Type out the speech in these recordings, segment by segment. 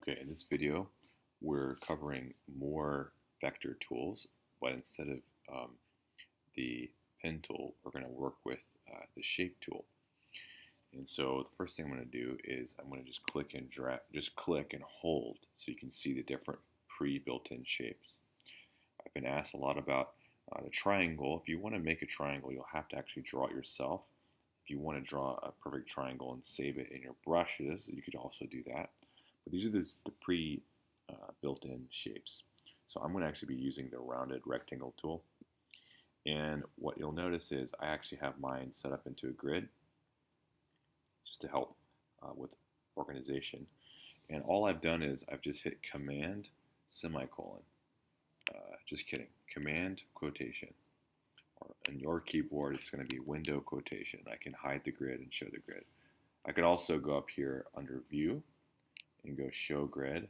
Okay, in this video, we're covering more vector tools, but instead of the pen tool, we're going to work with the shape tool. And so the first thing I'm going to do is I'm going to just click and drag, just click and hold so you can see the different pre-built-in shapes. I've been asked a lot about the triangle. If you want to make a triangle, you'll have to actually draw it yourself. If you want to draw a perfect triangle and save it in your brushes, you could also do that. But these are the pre-built-in shapes. So I'm going to actually be using the rounded rectangle tool. And what you'll notice is I actually have mine set up into a grid just to help with organization. And all I've done is I've just hit Command semicolon. Just kidding. Command quotation. Or in your keyboard, it's going to be window quotation. I can hide the grid and show the grid. I could also go up here under View and go Show Grid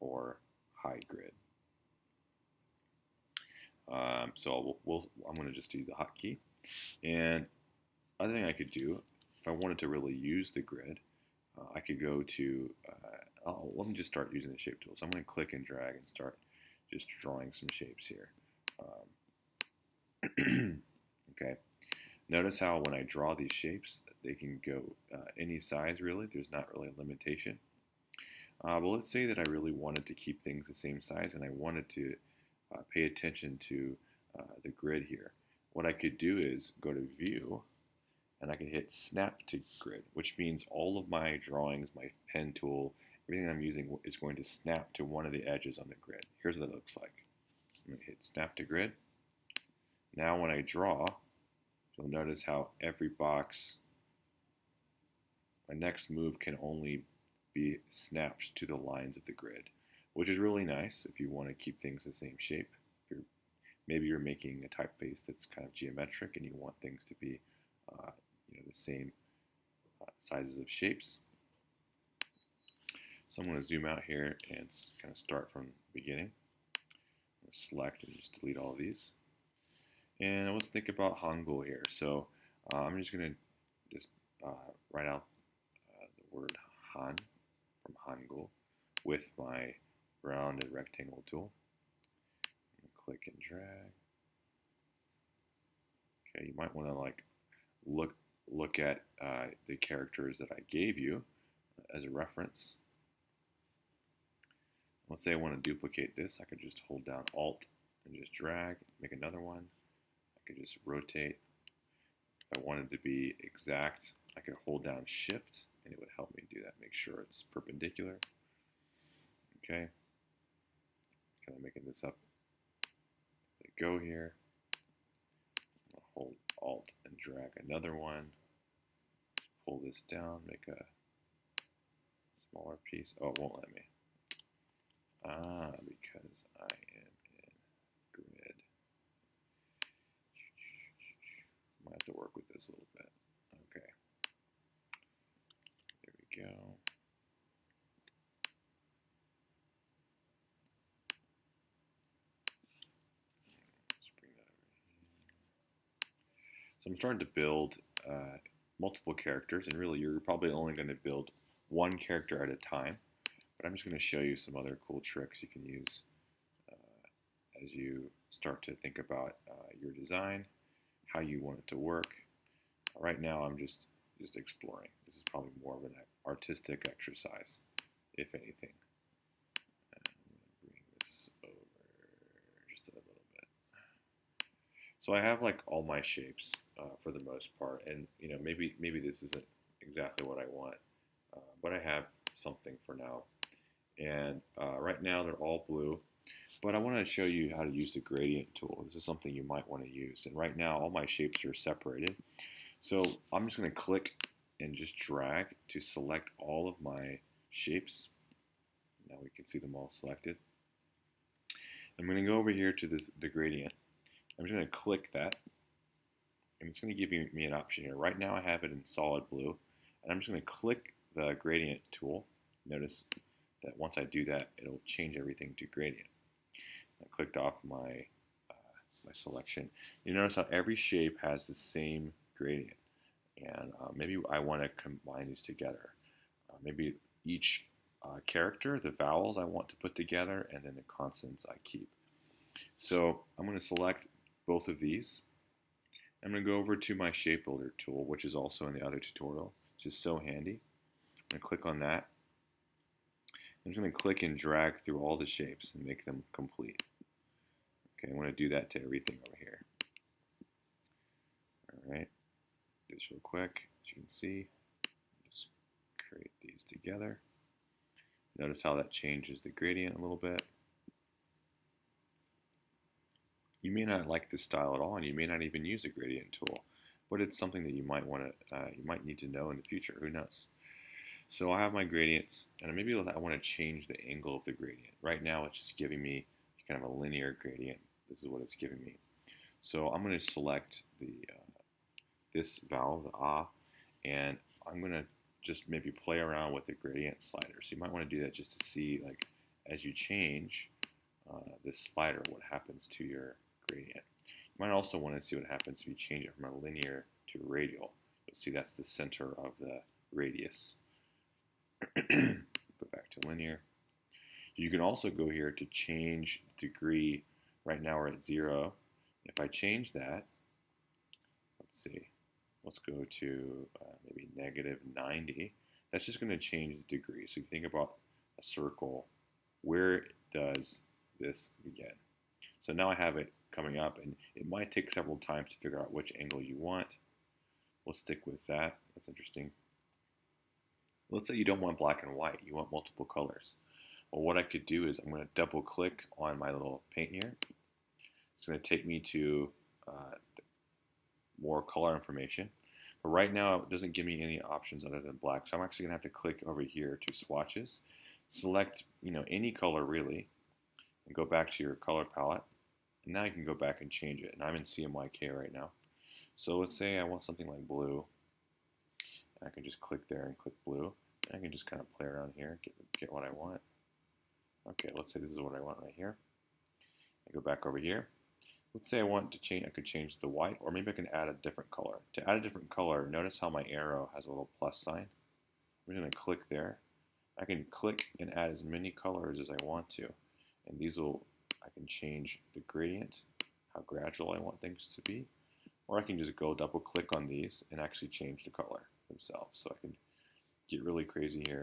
or Hide Grid. So I'm going to just do the hotkey. And other thing I could do, if I wanted to really use the grid, I could go to, let me just start using the shape tool. So I'm going to click and drag and start just drawing some shapes here. Okay. Notice how when I draw these shapes, they can go any size really. There's not really a limitation. But let's say that I really wanted to keep things the same size and I wanted to pay attention to the grid here. What I could do is go to View and I can hit Snap to Grid, which means all of my drawings, my pen tool, everything I'm using is going to snap to one of the edges on the grid. Here's what it looks like. I'm going to hit Snap to Grid. Now when I draw, you'll notice how every box, my next move can only be snapped to the lines of the grid, which is really nice if you want to keep things the same shape. Maybe you're making a typeface that's kind of geometric and you want things to be the same sizes of shapes. So I'm going to zoom out here and kind of start from the beginning. I'm going to select and just delete all of these. And let's think about Hangul here. So I'm just going to write out the word Han from Hangul with my rounded rectangle tool. Click and drag. Okay, you might want to look at the characters that I gave you as a reference. Let's say I want to duplicate this. I could just hold down Alt and just drag, make another one. I could just rotate. If I wanted to be exact, I could hold down Shift and it would help me do that. Make sure it's perpendicular. Okay. Kind of making this up as I go here. I'll hold Alt and drag another one. Pull this down, make a smaller piece. Oh, it won't let me. Because I am in grid. Might have to work with this a little bit. Okay. There we go. Let's bring that over here. So I'm starting to build multiple characters, and really you're probably only going to build one character at a time. But I'm just going to show you some other cool tricks you can use as you start to think about your design, how you want it to work. Right now I'm just exploring. This is probably more of an artistic exercise, if anything. And I'm going to bring this over just a little bit. So I have all my shapes for the most part, and maybe this isn't exactly what I want, but I have something for now. And right now they're all blue, but I want to show you how to use the gradient tool. This is something you might want to use. And right now all my shapes are separated. So I'm just going to click and just drag to select all of my shapes. Now we can see them all selected. I'm going to go over here to the gradient. I'm just going to click that, and it's going to give me an option here. Right now I have it in solid blue, and I'm just going to click the gradient tool. Notice that once I do that, it'll change everything to gradient. I clicked off my selection. You notice how every shape has the same gradient, and maybe I want to combine these together. Maybe each character, the vowels I want to put together, and then the consonants I keep. So I'm going to select both of these. I'm going to go over to my shape builder tool, which is also in the other tutorial. It's just so handy. I'm going to click on that. I'm just going to click and drag through all the shapes and make them complete. Okay, I want to do that to everything over here. All right, do this real quick. As you can see, just create these together. Notice how that changes the gradient a little bit. You may not like this style at all, and you may not even use a gradient tool, but it's something that you might need to know in the future. Who knows? So I have my gradients, and maybe I want to change the angle of the gradient. Right now, it's just giving me kind of a linear gradient. This is what it's giving me. So I'm going to select the this vowel, the ah, and I'm going to just maybe play around with the gradient slider. So you might want to do that just to see, like, as you change this slider, what happens to your gradient. You might also want to see what happens if you change it from a linear to radial. You'll see that's the center of the radius. Go back to linear. You can also go here to change degree. Right now we're at 0. If I change that, let's see, let's go to maybe -90. That's just going to change the degree. So you think about a circle. Where does this begin? So now I have it coming up, and it might take several times to figure out which angle you want. We'll stick with that. That's interesting. Let's say you don't want black and white. You want multiple colors. Well, what I could do is I'm going to double click on my little paint here. It's going to take me to more color information. But right now it doesn't give me any options other than black. So I'm actually going to have to click over here to swatches. Select any color really, and go back to your color palette. And now you can go back and change it. And I'm in CMYK right now. So let's say I want something like blue. I can just click there and click blue. And I can just kind of play around here, get what I want. Okay, let's say this is what I want right here. I go back over here. Let's say I want to change, I could change the white, or maybe I can add a different color. To add a different color, notice how my arrow has a little plus sign. I'm going to click there. I can click and add as many colors as I want to. And I can change the gradient, how gradual I want things to be. Or I can just go double click on these and actually change the color themselves. So I can get really crazy here.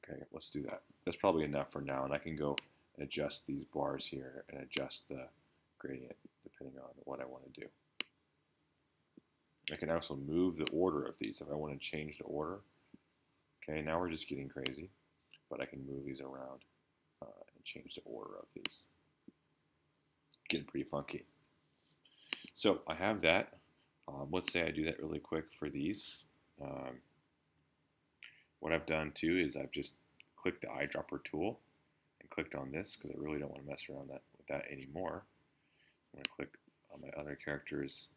Okay, let's do that. That's probably enough for now, and I can go and adjust these bars here and adjust the gradient depending on what I want to do. I can also move the order of these if I want to change the order. Okay, now we're just getting crazy, but I can move these around and change the order of these. Getting pretty funky. So I have that. Let's say I do that really quick for these. What I've done too is I've just clicked the eyedropper tool and clicked on this because I really don't want to mess around with that anymore. I'm going to click on my other characters,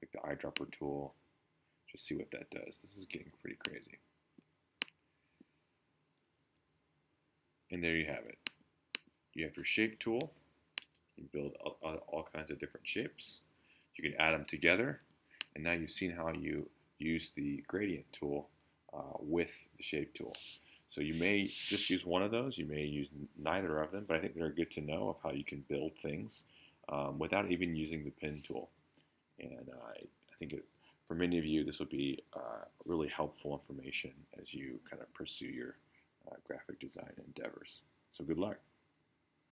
click the eyedropper tool, just see what that does. This is getting pretty crazy. And there you have it. You have your shape tool. You can build all kinds of different shapes. You can add them together. And now you've seen how you use the gradient tool with the shape tool. So you may just use one of those. You may use neither of them, but I think they're good to know of how you can build things without even using the pen tool. And I think for many of you, this will be really helpful information as you kind of pursue your graphic design endeavors. So good luck.